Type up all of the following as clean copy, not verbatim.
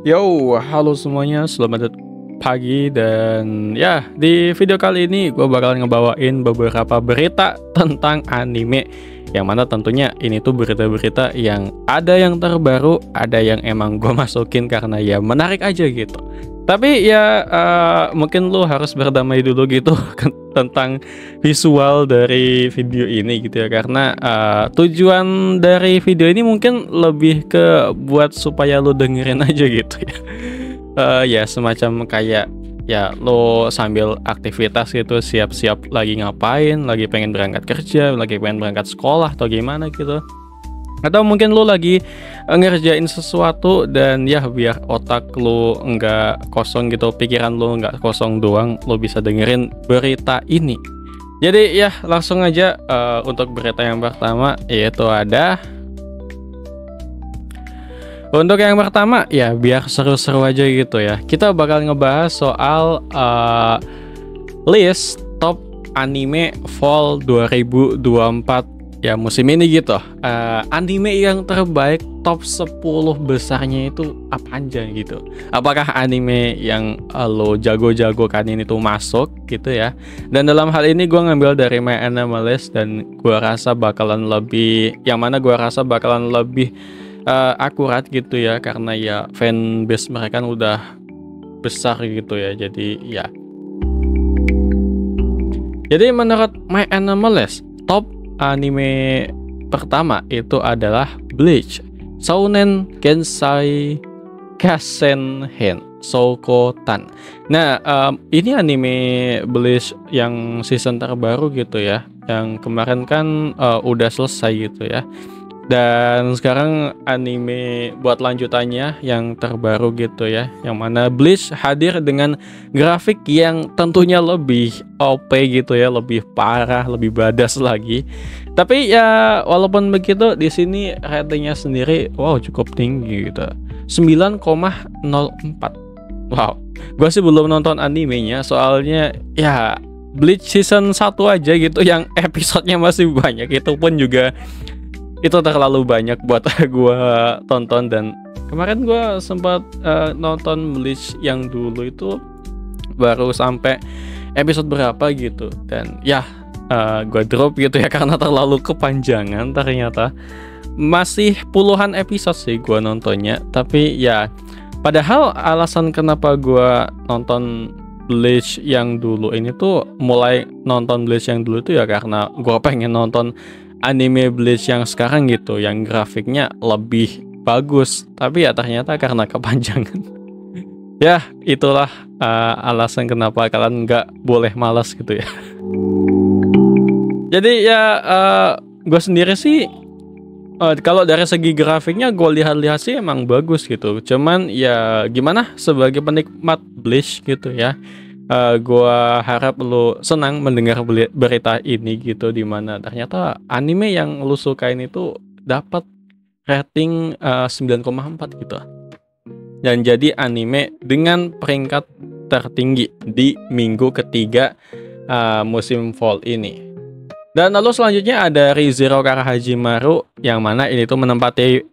Yo, halo semuanya, selamat pagi dan ya di video kali ini gue bakal ngebawain beberapa berita tentang anime yang mana tentunya ini tuh berita-berita yang ada yang terbaru, ada yang emang gue masukin karena ya menarik aja gitu. Tapi ya mungkin lu harus berdamai dulu gitu tentang visual dari video ini gitu ya karena tujuan dari video ini mungkin lebih ke buat supaya lu dengerin aja gitu ya. Ya semacam kayak ya lo sambil aktivitas gitu siap-siap lagi ngapain, lagi pengen berangkat kerja, lagi pengen berangkat sekolah atau gimana gitu. Atau mungkin lo lagi ngerjain sesuatu dan ya biar otak lo nggak kosong gitu, pikiran lo nggak kosong doang, lo bisa dengerin berita ini. Jadi ya langsung aja untuk berita yang pertama yaitu ada. Untuk yang pertama ya biar seru-seru aja gitu ya, kita bakal ngebahas soal list top anime fall 2024 ya musim ini gitu. Anime yang terbaik top 10 besarnya itu apa aja gitu. Apakah anime yang lo jago-jagokan ini tuh masuk gitu ya. Dan dalam hal ini gue ngambil dari My Anime List dan gue rasa bakalan lebih, yang mana gue rasa bakalan lebih akurat gitu ya, karena ya fanbase mereka kan udah besar gitu ya. Jadi menurut My Anime List, top anime pertama itu adalah Bleach, Shounen Gensai Kasenhen Soukotan. Nah, ini anime Bleach yang season terbaru gitu ya, yang kemarin kan udah selesai gitu ya. Dan sekarang anime buat lanjutannya yang terbaru gitu ya, yang mana Bleach hadir dengan grafik yang tentunya lebih OP gitu ya, lebih parah, lebih badas lagi. Tapi ya walaupun begitu di sini ratingnya sendiri wow cukup tinggi gitu, 9,04. Wow, gue sih belum nonton animenya soalnya ya Bleach season 1 aja gitu yang episodenya masih banyak, itu pun juga itu terlalu banyak buat gue tonton. Dan kemarin gue sempat nonton Bleach yang dulu itu baru sampai episode berapa gitu, dan ya gue drop gitu ya karena terlalu kepanjangan. Ternyata masih puluhan episode sih gue nontonnya, tapi ya padahal alasan kenapa gue nonton Bleach yang dulu ini tuh, mulai nonton Bleach yang dulu tuh ya karena gue pengen nonton anime Bleach yang sekarang gitu, yang grafiknya lebih bagus. Tapi ya ternyata karena kepanjangan. Ya itulah alasan kenapa kalian nggak boleh malas gitu ya. Jadi ya gue sendiri sih kalau dari segi grafiknya gue lihat-lihat sih emang bagus gitu. Cuman ya gimana sebagai penikmat Bleach gitu ya, gue harap lu senang mendengar berita ini gitu, dimana ternyata anime yang lu sukain itu dapat rating 9,4 gitu, dan jadi anime dengan peringkat tertinggi di minggu ketiga musim fall ini. Dan lalu selanjutnya ada Re:Zero Karahajimaru, yang mana ini tuh menempati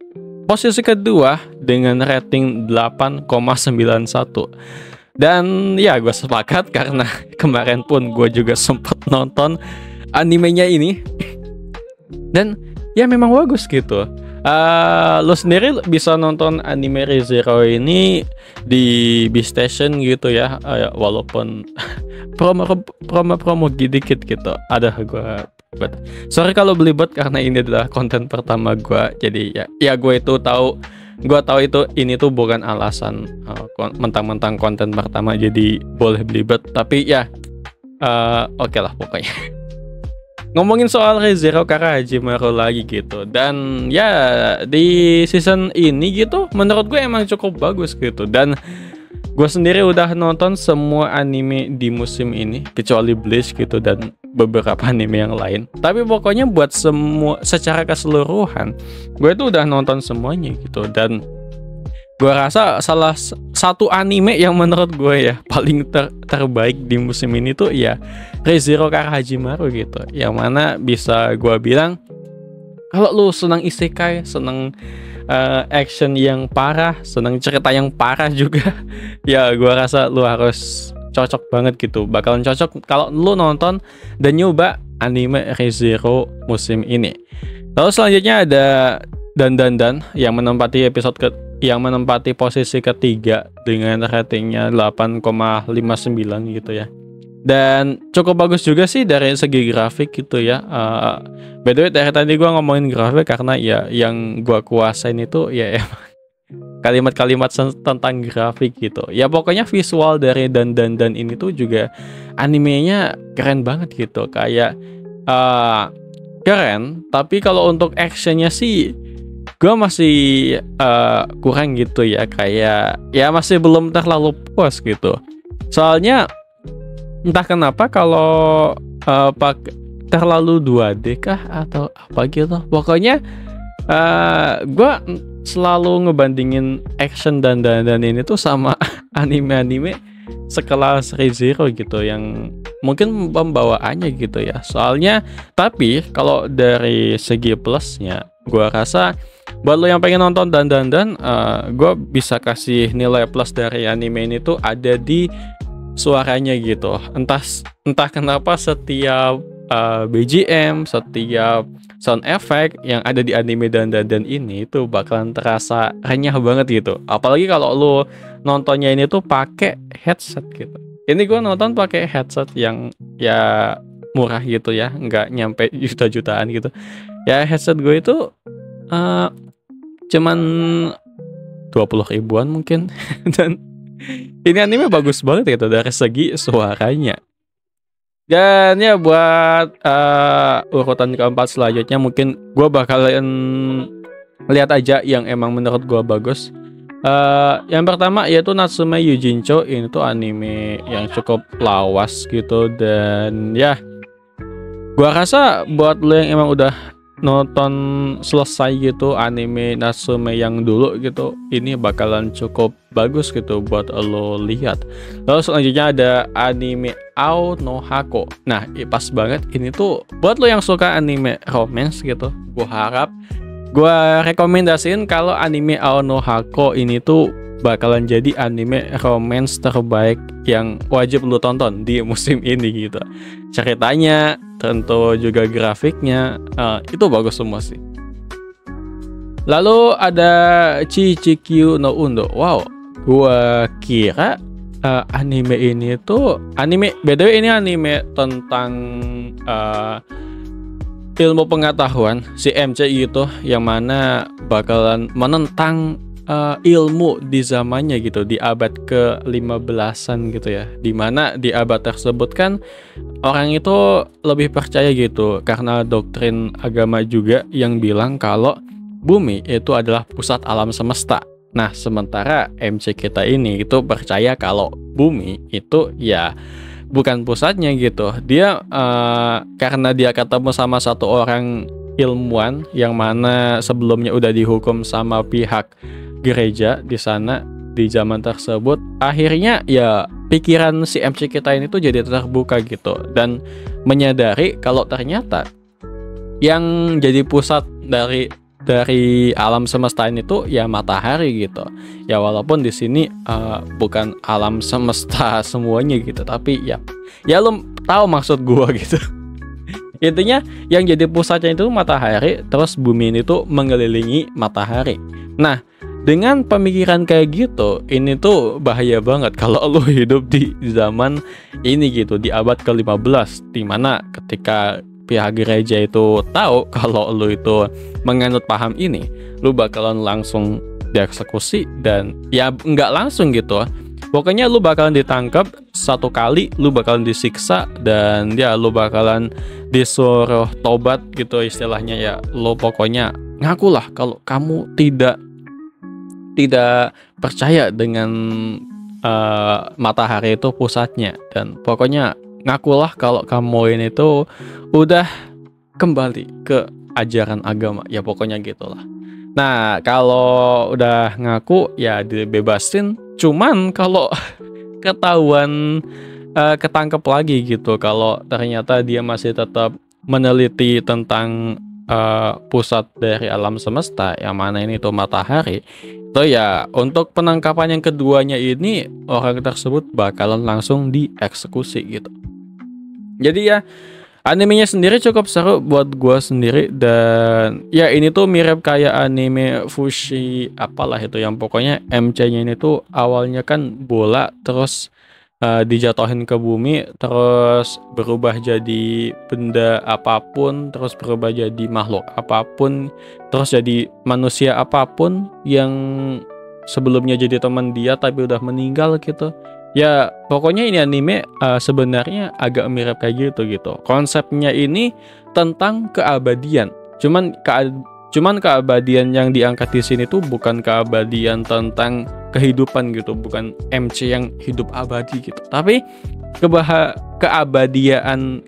posisi kedua dengan rating 8,91. Dan ya gue sepakat karena kemarin pun gue juga sempat nonton animenya ini dan ya memang bagus gitu. Lo sendiri bisa nonton anime Re:Zero ini di Beastation gitu ya, walaupun promo dikit gitu. Ada gue sorry kalau belibet karena ini adalah konten pertama gue. Jadi ya gue tahu itu ini tuh bukan alasan mentang-mentang konten pertama jadi boleh belibet, tapi ya oke lah pokoknya. Ngomongin soal Re:Zero Karahajimaru lagi gitu, dan ya di season ini gitu menurut gue emang cukup bagus gitu. Dan gue sendiri udah nonton semua anime di musim ini kecuali Bleach gitu dan beberapa anime yang lain. Tapi pokoknya buat semua secara keseluruhan gue tuh udah nonton semuanya gitu. Dan gue rasa salah satu anime yang menurut gue ya paling terbaik di musim ini tuh ya Re:Zero Karahajimaru gitu. Yang mana bisa gue bilang kalau lu senang isekai, senang action yang parah, seneng cerita yang parah juga. Ya gua rasa lu harus cocok banget gitu, bakalan cocok kalau lu nonton dan nyoba anime Re:Zero musim ini. Lalu selanjutnya ada Dan yang menempati posisi ketiga dengan ratingnya 8,59 gitu ya. Dan cukup bagus juga sih dari segi grafik gitu ya. By the way, dari tadi gue ngomongin grafik karena ya yang gue kuasain itu ya emang kalimat-kalimat tentang grafik gitu. Ya pokoknya visual dari Dan ini tuh juga animenya keren banget gitu. Kayak keren, tapi kalau untuk actionnya sih gue masih kurang gitu ya. Kayak ya masih belum terlalu puas gitu. Soalnya entah kenapa kalau terlalu 2D kah atau apa gitu. Pokoknya gue selalu ngebandingin action dan ini tuh sama anime-anime sekelas Re:Zero gitu yang mungkin pembawaannya gitu ya. Soalnya tapi kalau dari segi plusnya gue rasa buat lo yang pengen nonton dan gue bisa kasih nilai plus dari anime ini tuh ada di suaranya gitu. Entah kenapa setiap BGM, setiap sound effect yang ada di anime dan ini itu bakalan terasa renyah banget gitu. Apalagi kalau lu nontonnya ini tuh pakai headset gitu. Ini gue nonton pakai headset yang ya murah gitu ya, nggak nyampe juta-jutaan gitu. Ya headset gue itu cuman 20 ribuan mungkin. Dan ini anime bagus banget gitu dari segi suaranya. Dan ya buat urutan keempat selanjutnya mungkin gue bakalan lihat aja yang emang menurut gue bagus. Yang pertama yaitu Natsume Yujincho. Ini tuh anime yang cukup lawas gitu. Dan ya gue rasa buat lo yang emang udah nonton selesai gitu anime Natsume yang dulu gitu, ini bakalan cukup bagus gitu buat lo lihat. Lalu selanjutnya ada anime Ao no Hako. Nah pas banget ini tuh buat lo yang suka anime romance gitu. Gue rekomendasiin kalau anime Ao no Hako ini tuh bakalan jadi anime romance terbaik yang wajib lo tonton di musim ini gitu. Ceritanya, tentu juga grafiknya, itu bagus semua sih. Lalu ada Chichikyu no Undo. Wow, gua kira anime ini tuh by the way ini anime tentang ilmu pengetahuan si MC gitu, yang mana bakalan menentang ilmu di zamannya gitu, di abad ke-15an gitu ya, dimana di abad tersebut kan orang itu lebih percaya gitu karena doktrin agama juga yang bilang kalau bumi itu adalah pusat alam semesta. Nah sementara MC kita ini itu percaya kalau bumi itu ya bukan pusatnya gitu. Dia karena dia ketemu sama satu orang ilmuwan yang mana sebelumnya udah dihukum sama pihak gereja di sana di zaman tersebut, akhirnya ya pikiran si MC kita ini tuh jadi terbuka gitu dan menyadari kalau ternyata yang jadi pusat dari alam semesta ini tuh ya matahari gitu. Ya walaupun di sini bukan alam semesta semuanya gitu, tapi ya lo tahu maksud gua gitu. Intinya yang jadi pusatnya itu matahari, terus bumi ini tuh mengelilingi matahari. Nah dengan pemikiran kayak gitu, ini tuh bahaya banget kalau lo hidup di zaman ini gitu, di abad ke-15, dimana ketika pihak gereja itu tahu kalau lo itu menganut paham ini, lo bakalan langsung dieksekusi. Dan ya nggak langsung gitu, pokoknya lo bakalan ditangkap satu kali, lo bakalan disiksa, dan ya lo bakalan disuruh tobat gitu istilahnya. Ya lo pokoknya ngakulah kalau kamu tidak percaya dengan matahari itu pusatnya, dan pokoknya ngakulah kalau kamu ini tuh udah kembali ke ajaran agama. Ya pokoknya gitulah. Nah kalau udah ngaku ya dibebasin, cuman kalau ketahuan ketangkep lagi gitu, kalau ternyata dia masih tetap meneliti tentang pusat dari alam semesta, yang mana ini tuh matahari. So ya, untuk penangkapan yang keduanya ini orang tersebut bakalan langsung dieksekusi gitu. Jadi ya, animenya sendiri cukup seru buat gua sendiri, dan ya ini tuh mirip kayak anime Fushi apalah itu, yang pokoknya MC-nya ini tuh awalnya kan bola, terus dijatuhin ke bumi, terus berubah jadi benda apapun, terus berubah jadi makhluk apapun, terus jadi manusia apapun yang sebelumnya jadi teman dia tapi udah meninggal gitu. Ya pokoknya ini anime sebenarnya agak mirip kayak gitu. Konsepnya ini tentang keabadian. Cuman keabadian yang diangkat di sini tuh bukan keabadian tentang kehidupan gitu, bukan MC yang hidup abadi gitu. Tapi keabadian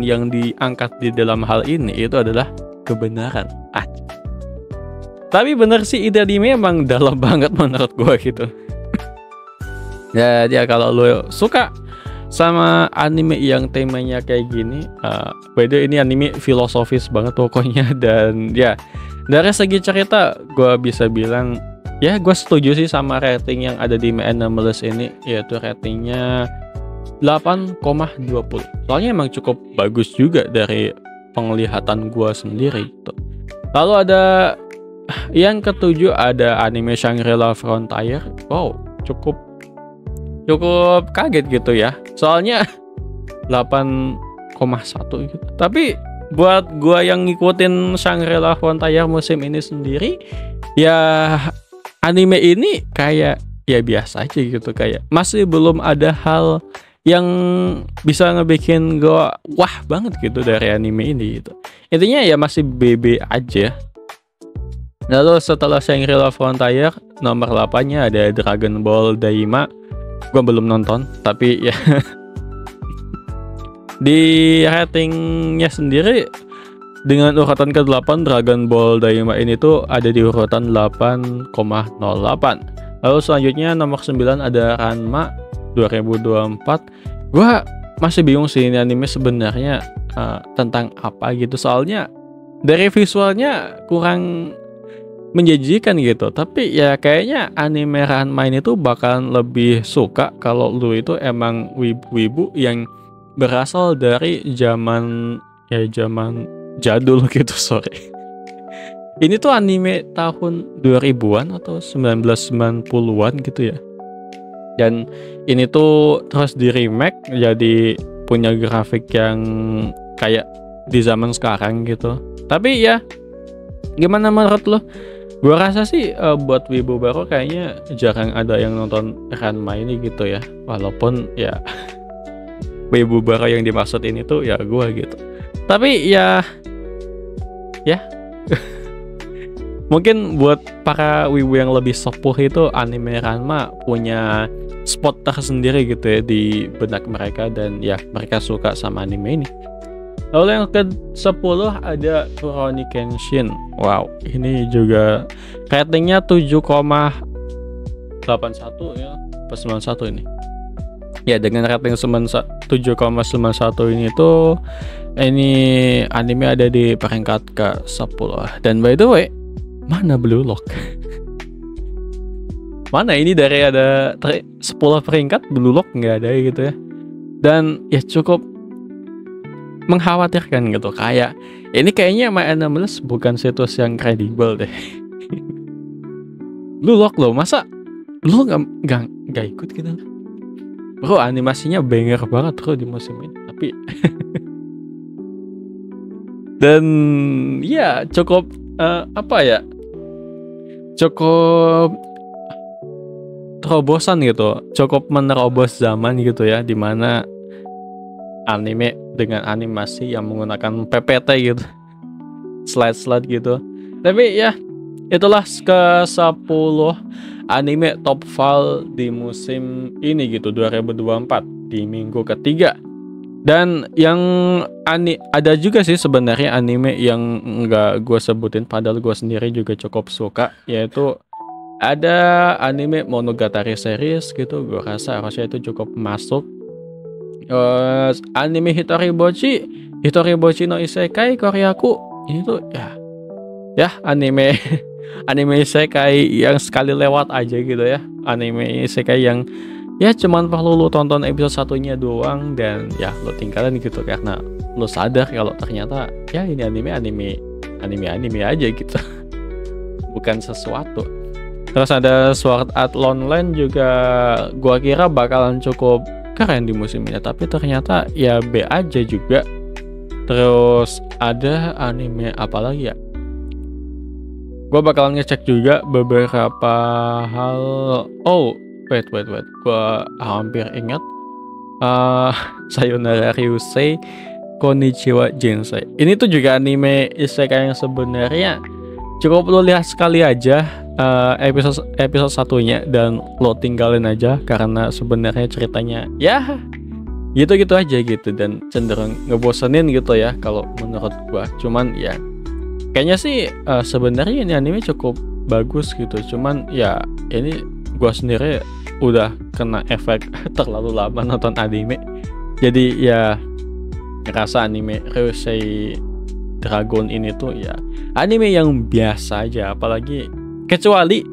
yang diangkat di dalam hal ini itu adalah kebenaran. Tapi bener sih, ide anime emang dalam banget menurut gua gitu. Jadi ya kalau lo suka sama anime yang temanya kayak gini, by the way ini anime filosofis banget pokoknya, dan ya dari segi cerita gue bisa bilang ya gue setuju sih sama rating yang ada di Anomalous ini, yaitu ratingnya 8,20. Soalnya emang cukup bagus juga dari penglihatan gue sendiri gitu. Lalu ada yang ketujuh, ada anime Shangri-La Frontier. Wow, cukup kaget gitu ya, soalnya 8,1 gitu. Tapi buat gua yang ngikutin Shangri-La Frontier musim ini sendiri, ya anime ini kayak ya biasa aja gitu, kayak masih belum ada hal yang bisa ngebikin gua wah banget gitu dari anime ini gitu. Intinya ya masih BB aja. Lalu setelah Shangri-La Frontier, nomor 8-nya ada Dragon Ball Daima. Gue belum nonton, tapi ya di ratingnya sendiri dengan urutan ke-8, Dragon Ball Daima ini tuh ada di urutan 8,08. Lalu selanjutnya nomor 9 ada Ranma 2024. Gue masih bingung sih ini anime sebenarnya tentang apa gitu, soalnya dari visualnya kurang menjanjikan gitu. Tapi ya kayaknya anime Ranma ini tuh bakalan lebih suka kalau lu itu emang wibu-wibu yang berasal dari zaman jadul gitu, sorry. Ini tuh anime tahun 2000-an atau 1990-an gitu ya. Dan ini tuh terus di remake jadi punya grafik yang kayak di zaman sekarang gitu. Tapi ya gimana menurut lo? Gua rasa sih buat wibu baru kayaknya jarang ada yang nonton Ranma ini gitu ya. Walaupun ya wibu baru yang dimaksud ini tuh ya gua gitu. Tapi ya mungkin buat para wibu yang lebih sepuh itu anime Ranma punya spot tersendiri gitu ya di benak mereka, dan ya mereka suka sama anime ini. Lalu yang ke-10 ada Rurouni Kenshin. Wow, ini juga ratingnya 7,81 ya, pas 91 ini. Ya dengan rating 7,91 ini tuh ini anime ada di peringkat ke-10. Dan by the way, mana Blue Lock? Mana ini dari ada 10 peringkat Blue Lock nggak ada gitu ya. Dan ya cukup mengkhawatirkan gitu, kayak ini kayaknya My Anomalous bukan situs yang kredibel deh. Lu lock lo, masa lu nggak ikut gitu? Bro, animasinya banger banget bro di musim ini. Tapi dan ya cukup cukup terobosan gitu, cukup menerobos zaman gitu ya, dimana anime dengan animasi yang menggunakan PPT gitu, slide gitu. Tapi ya itulah ke-10 anime top file di musim ini gitu, 2024 di minggu ketiga. Dan yang ada juga sih sebenarnya anime yang nggak gue sebutin padahal gue sendiri juga cukup suka, yaitu ada anime Monogatari series gitu. Gue rasa harusnya itu cukup masuk. Anime Hitoribochi no Isekai Koryaku. ini tuh ya anime anime isekai yang sekali lewat aja gitu ya. Anime isekai yang ya cuman perlu lu tonton episode satunya doang dan ya lu tinggalin gitu karena lu sadar kalau ternyata ya ini anime aja gitu. Bukan sesuatu. Terus ada Sword Art Online juga gua kira bakalan cukup keren di musim ini, tapi ternyata ya B aja juga. Terus ada anime apa lagi ya? Gua bakalan ngecek juga beberapa hal. Oh, wait. Gua hampir ingat. Sayonara Ryusei Konnichiwa Jinsei. Ini tuh juga anime isekai yang sebenarnya cukup lo lihat sekali aja episode satunya dan lo tinggalin aja karena sebenarnya ceritanya ya gitu-gitu aja gitu dan cenderung ngebosenin gitu ya kalau menurut gua. Cuman ya kayaknya sih sebenarnya ini anime cukup bagus gitu. Cuman ya ini gua sendiri udah kena efek terlalu lama nonton anime. Jadi ya ngerasa anime Ryusei Dragon ini tuh ya anime yang biasa aja, apalagi kecuali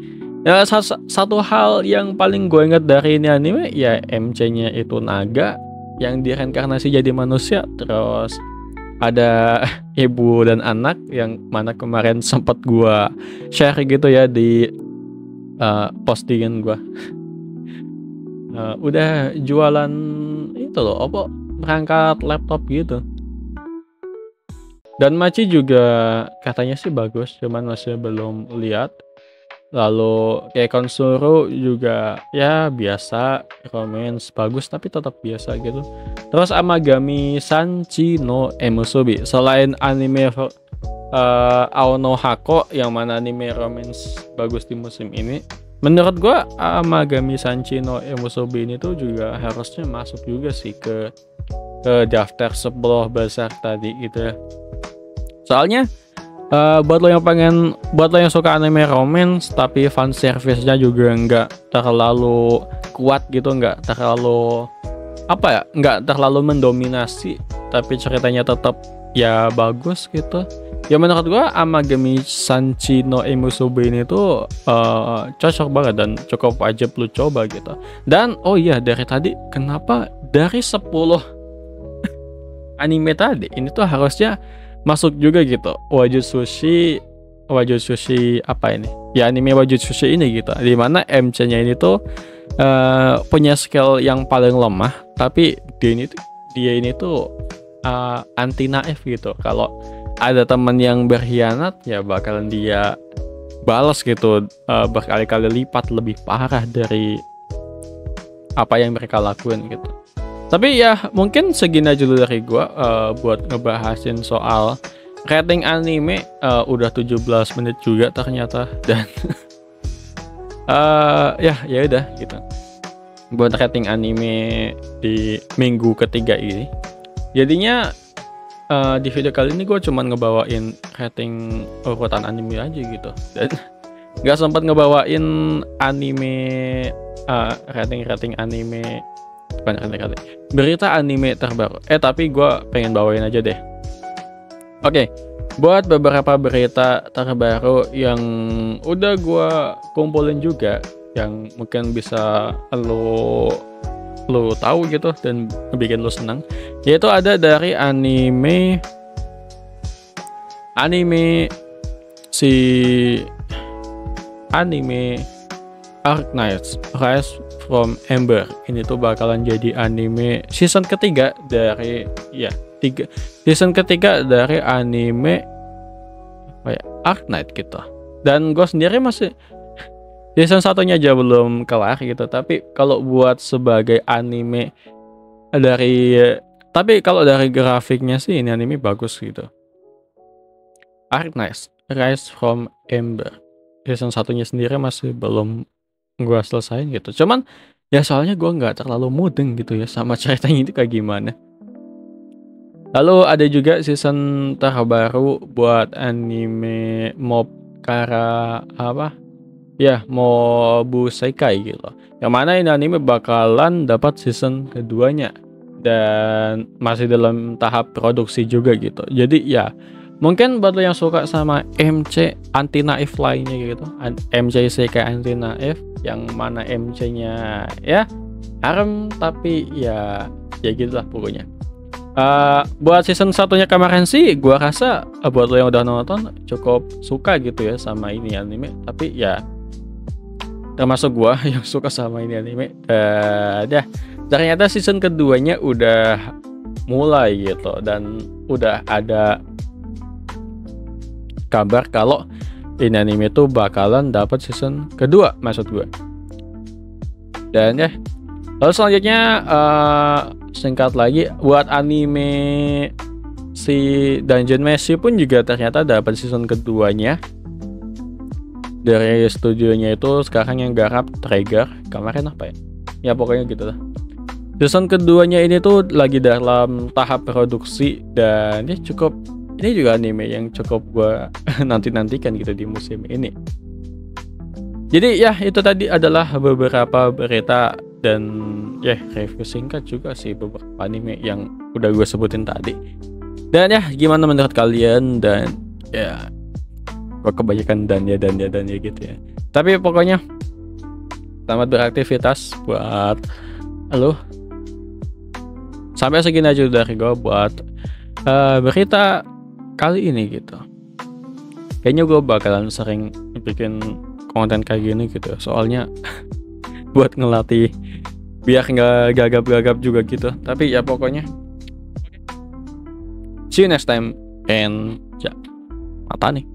ya, satu hal yang paling gue ingat dari ini anime ya MC-nya itu naga yang direinkarnasi jadi manusia. Terus ada ibu dan anak yang mana kemarin sempat gue share gitu ya di postingan gue. Udah jualan itu loh, apa perangkat laptop gitu. Dan Machi juga katanya sih bagus, cuman masih belum lihat. Lalu kayak Konsuru juga ya biasa, romance bagus tapi tetap biasa gitu. Terus Amagami Sanchi no Emusubi, selain anime Ao no Hako yang mana anime romance bagus di musim ini, menurut gua Amagami Sanchi no Emusubi ini tuh juga harusnya masuk juga sih ke daftar 10 besar tadi gitu ya. Soalnya buat lo yang suka anime romance tapi fan service-nya juga nggak terlalu kuat gitu, nggak terlalu nggak terlalu mendominasi tapi ceritanya tetap ya bagus gitu. Ya menurut gua Amagami Sanchi no Emusubi ini tuh cocok banget dan cukup wajib lu coba gitu. Dan oh iya, dari tadi kenapa dari 10 anime tadi ini tuh harusnya masuk juga gitu Wajud Sushi apa ini ya, anime Wajud Sushi ini gitu, dimana MC-nya ini tuh punya skill yang paling lemah tapi dia ini tuh anti naif gitu. Kalau ada teman yang berkhianat ya bakalan dia balas gitu berkali-kali lipat lebih parah dari apa yang mereka lakuin gitu. Tapi ya mungkin segini aja dulu dari gua buat ngebahasin soal rating anime. Udah 17 menit juga ternyata dan ya udah gitu buat rating anime di minggu ketiga ini. Jadinya di video kali ini gue cuman ngebawain rating urutan anime aja gitu dan nggak sempat ngebawain anime rating anime, bukan rating berita anime terbaru. Tapi gue pengen bawain aja deh. Oke, buat beberapa berita terbaru yang udah gue kumpulin juga yang mungkin bisa lo tahu gitu dan bikin lo senang, yaitu ada dari anime Arknights Rise from Ember. Ini tuh bakalan jadi anime season ketiga dari season ketiga dari anime Arknight gitu. Dan gue sendiri masih season satunya aja belum kelar gitu. Tapi kalau buat sebagai anime kalau dari grafiknya sih ini anime bagus gitu. Arknights Rise from Ember season satunya sendiri masih belum gue selesain gitu. Cuman ya soalnya gue nggak terlalu mudeng gitu ya sama ceritanya itu kayak gimana. Lalu ada juga season terbaru buat anime Mobu Sekai gitu. Yang mana ini anime bakalan dapat season keduanya dan masih dalam tahap produksi juga gitu. Jadi ya Mungkin buat lo yang suka sama MC anti naif lainnya gitu, MJCK anti naif, yang mana MC-nya ya harem tapi ya gitulah pokoknya. Buat season satunya kemarin sih gua rasa buat lo yang udah nonton cukup suka gitu ya sama ini anime, tapi ya termasuk gua yang suka sama ini anime. Ternyata season keduanya udah mulai gitu, dan udah ada kabar kalau ini anime tuh bakalan dapat season kedua maksud gue. Dan ya, lalu selanjutnya singkat lagi buat anime si Dungeon Meshi pun juga ternyata dapat season keduanya dari studionya itu sekarang yang garap Trigger. Kemarin apa ya pokoknya gitu lah. Season keduanya ini tuh lagi dalam tahap produksi, dan ya cukup, ini juga anime yang cukup gue nanti-nantikan gitu di musim ini. Jadi ya itu tadi adalah beberapa berita dan ya review singkat juga sih beberapa anime yang udah gue sebutin tadi. Dan ya gimana menurut kalian, dan ya gue kebanyakan dan ya gitu ya. Tapi pokoknya selamat beraktivitas buat lo. Sampai segini aja dari gue buat berita kali ini gitu. Kayaknya gue bakalan sering bikin konten kayak gini gitu, soalnya buat ngelatih biar nggak gagap-gagap juga gitu. Tapi ya pokoknya see you next time, and ya mata nih.